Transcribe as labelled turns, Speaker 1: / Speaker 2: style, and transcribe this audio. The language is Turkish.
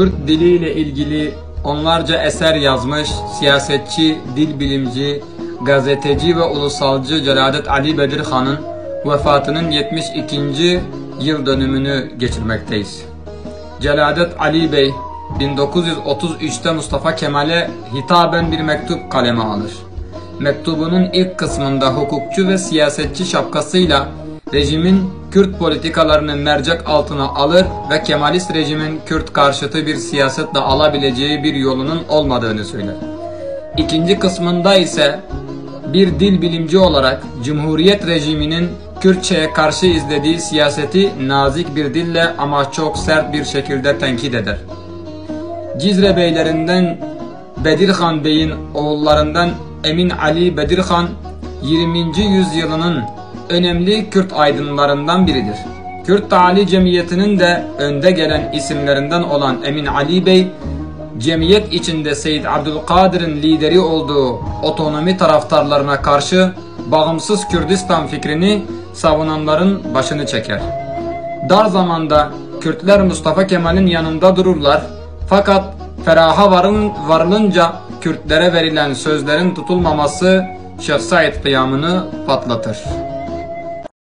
Speaker 1: Kürt diliyle ilgili onlarca eser yazmış siyasetçi, dil bilimci, gazeteci ve ulusalcı Celadet Ali Bedirxan'ın vefatının 72. yıl dönümünü geçirmekteyiz. Celadet Ali Bey 1933'te Mustafa Kemal'e hitaben bir mektup kaleme alır. Mektubunun ilk kısmında hukukçu ve siyasetçi şapkasıyla rejimin Kürt politikalarını mercek altına alır ve Kemalist rejimin Kürt karşıtı bir siyasetle alabileceği bir yolunun olmadığını söyler. İkinci kısmında ise bir dil bilimci olarak Cumhuriyet rejiminin Kürtçe'ye karşı izlediği siyaseti nazik bir dille ama çok sert bir şekilde tenkit eder. Cizre beylerinden Bedirxan Bey'in oğullarından Emin Ali Bedirxan 20. yüzyılının önemli Kürt aydınlarından biridir. Kürt Tali Cemiyeti'nin de önde gelen isimlerinden olan Emin Ali Bey, cemiyet içinde Seyyid Abdülkadir'in lideri olduğu otonomi taraftarlarına karşı bağımsız Kürdistan fikrini savunanların başını çeker. Dar zamanda Kürtler Mustafa Kemal'in yanında dururlar, fakat feraha varılınca Kürtlere verilen sözlerin tutulmaması Şeyh Said kıyamını patlatır.